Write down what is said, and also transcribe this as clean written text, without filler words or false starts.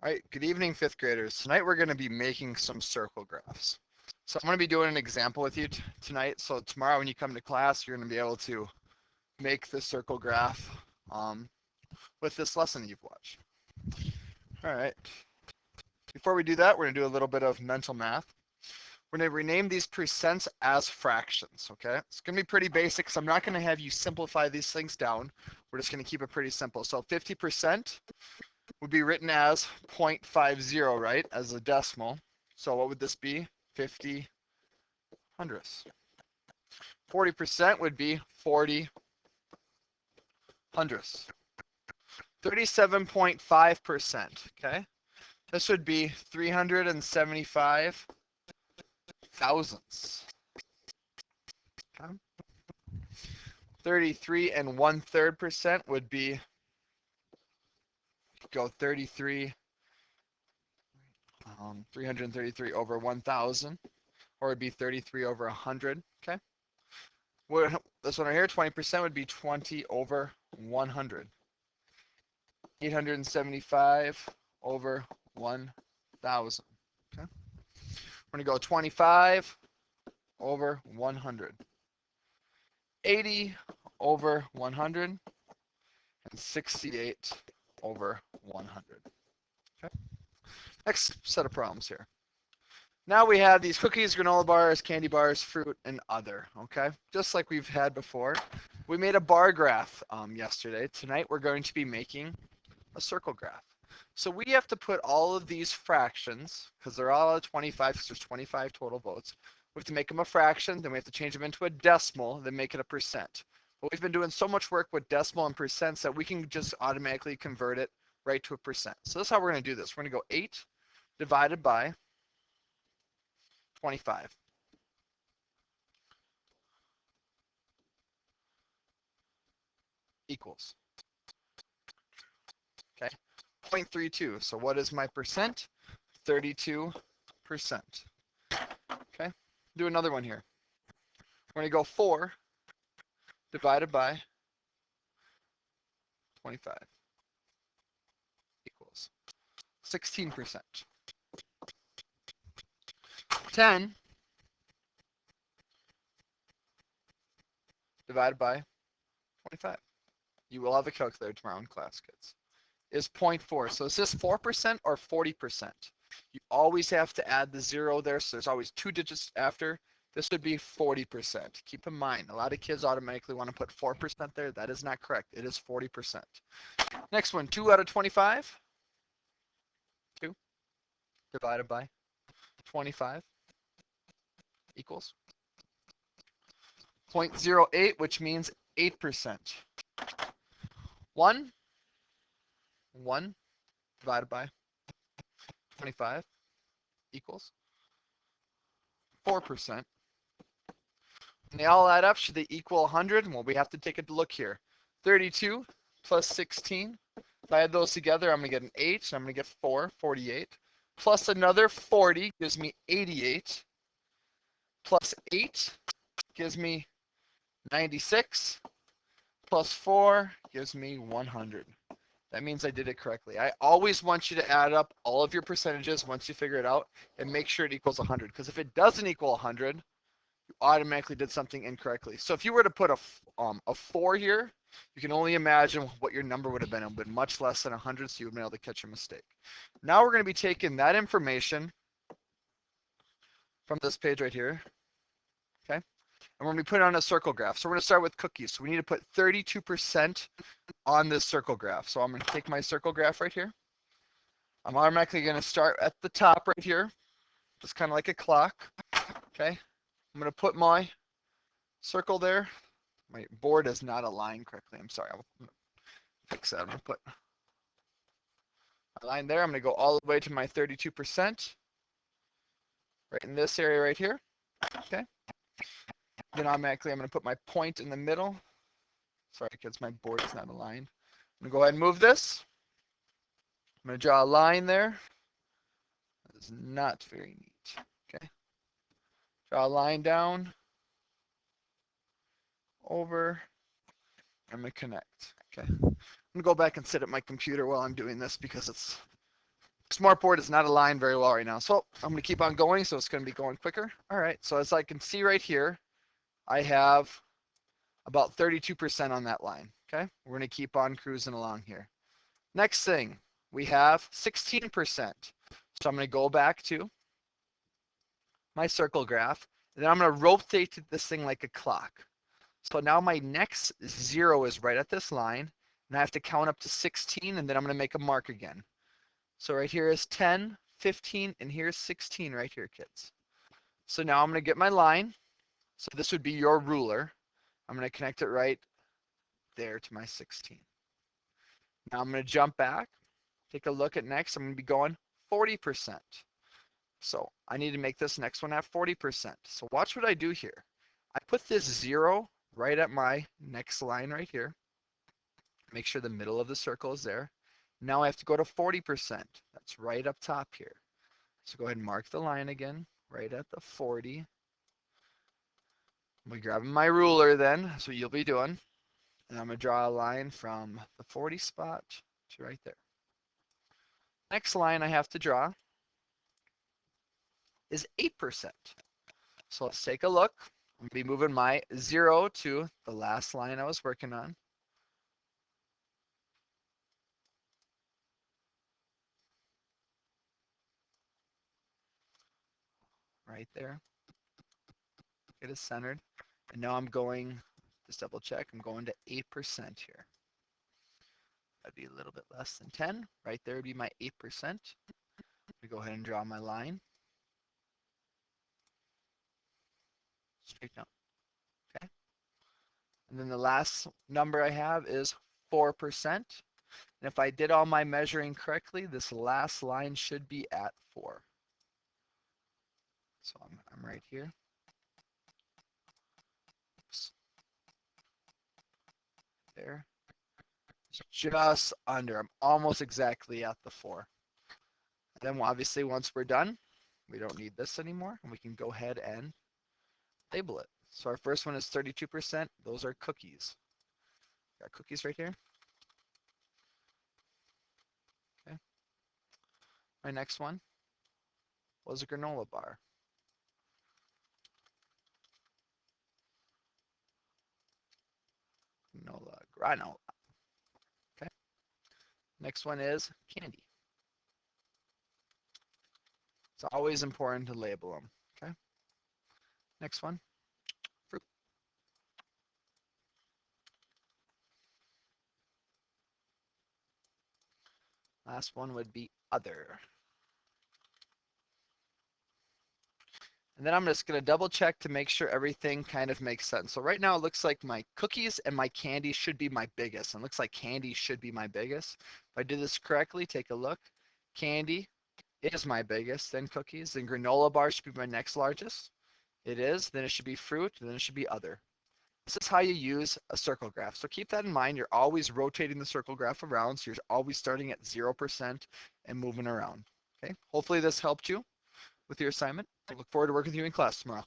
All right, good evening, fifth graders. Tonight we're going to be making some circle graphs. So I'm going to be doing an example with you tonight. So tomorrow when you come to class, you're going to be able to make the circle graph with this lesson you've watched. All right. Before we do that, we're going to do a little bit of mental math. We're going to rename these percents as fractions, okay? It's going to be pretty basic, so I'm not going to have you simplify these things down. We're just going to keep it pretty simple. So 50% would be written as 0.50, right, as a decimal. So what would this be? 50 hundredths. 40% would be 40 hundredths. 37.5%, okay? This would be 375 thousandths. Okay? 33 and 1/3% would be, go 333 over 1,000, or it'd be 33 over 100, okay? This one right here, 20% would be 20 over 100. 875 over 1,000, okay? We're gonna go 25 over 100. 80 over 100, and 68 over 100. Okay. Next set of problems here. Now we have these cookies, granola bars, candy bars, fruit, and other, okay? Just like we've had before. We made a bar graph yesterday. Tonight we're going to be making a circle graph. So we have to put all of these fractions, because they're all 25, because there's 25 total votes. We have to make them a fraction, then we have to change them into a decimal, then make it a percent. But we've been doing so much work with decimal and percents that we can just automatically convert it right to a percent. So this is how we're going to do this. We're going to go 8 divided by 25. Equals. Okay. 0.32. So what is my percent? 32%. Okay. Do another one here. We're going to go 4 divided by 25 equals 16%. 10 divided by 25. You will have a calculator tomorrow in class, kids. Is 0.4. So is this 4% or 40%? You always have to add the 0 there, so there's always 2 digits after. This would be 40%. Keep in mind, a lot of kids automatically want to put 4% there. That is not correct. It is 40%. Next one, 2 out of 25. 2 divided by 25 equals 0.08, which means 8%. 1 divided by 25 equals 4%. And they all add up. Should they equal 100? Well, we have to take a look here. 32 plus 16. If I add those together, I'm going to get an 8. So I'm going to get 4, 48. Plus another 40 gives me 88. Plus 8 gives me 96. Plus 4 gives me 100. That means I did it correctly. I always want you to add up all of your percentages once you figure it out and make sure it equals 100. Because if it doesn't equal 100, you automatically did something incorrectly. So if you were to put a 4 here, you can only imagine what your number would have been. It would have been much less than 100, so you would be able to catch a mistake. Now we're going to be taking that information from this page right here, okay? And we're going to be putting it on a circle graph. So we're going to start with cookies. So we need to put 32% on this circle graph. So I'm going to take my circle graph right here. I'm automatically going to start at the top right here, just kind of like a clock, okay? I'm going to put my circle there. My board is not aligned correctly. I'm sorry. I'm going to fix that. I'm going to put a line there. I'm going to go all the way to my 32%, right in this area right here, okay? Then automatically I'm going to put my point in the middle. Sorry, kids, my board is not aligned. I'm going to go ahead and move this. I'm going to draw a line there. That is not very neat, okay? Draw a line down, over, I'm going to connect, okay? I'm going to go back and sit at my computer while I'm doing this because it's Smartboard is not aligned very well right now. So I'm going to keep on going, so it's going to be going quicker. All right, so as I can see right here, I have about 32% on that line, okay? We're going to keep on cruising along here. Next thing, we have 16%. So I'm going to go back to my circle graph, and then I'm going to rotate this thing like a clock. So now my next 0 is right at this line, and I have to count up to 16, and then I'm going to make a mark again. So right here is 10, 15, and here's 16 right here, kids. So now I'm going to get my line. So this would be your ruler. I'm going to connect it right there to my 16. Now I'm going to jump back, take a look at next. I'm going to be going 40%. So I need to make this next one at 40%. So watch what I do here. I put this 0 right at my next line right here. Make sure the middle of the circle is there. Now I have to go to 40%. That's right up top here. So go ahead and mark the line again, right at the 40. I'm grabbing my ruler then, that's what you'll be doing. And I'm going to draw a line from the 40 spot to right there. Next line I have to draw is 8%. So let's take a look. I'm going to be moving my 0 to the last line I was working on. Right there. Get it centered. And now I'm going, just double check, I'm going to 8% here. That'd be a little bit less than 10. Right there would be my 8%. We go ahead and draw my line. Straight down. Okay. And then the last number I have is 4%. And if I did all my measuring correctly, this last line should be at 4. So I'm right here. Oops. There. Just under. I'm almost exactly at the 4. And then obviously once we're done, we don't need this anymore, and we can go ahead and label it. So our first one is 32%. Those are cookies. Got cookies right here. Okay. My next one was a granola bar. Granola. Okay. Next one is candy. It's always important to label them. Okay. Next one, fruit. Last one would be other. And then I'm just going to double check to make sure everything kind of makes sense. So right now it looks like my cookies and my candy should be my biggest. And it looks like candy should be my biggest. If I did this correctly, take a look. Candy is my biggest, then cookies. Then granola bar should be my next largest. It is. Then it should be fruit. Then it should be other. This is how you use a circle graph. So keep that in mind. You're always rotating the circle graph around. So you're always starting at 0% and moving around. Okay. Hopefully this helped you with your assignment. I look forward to working with you in class tomorrow.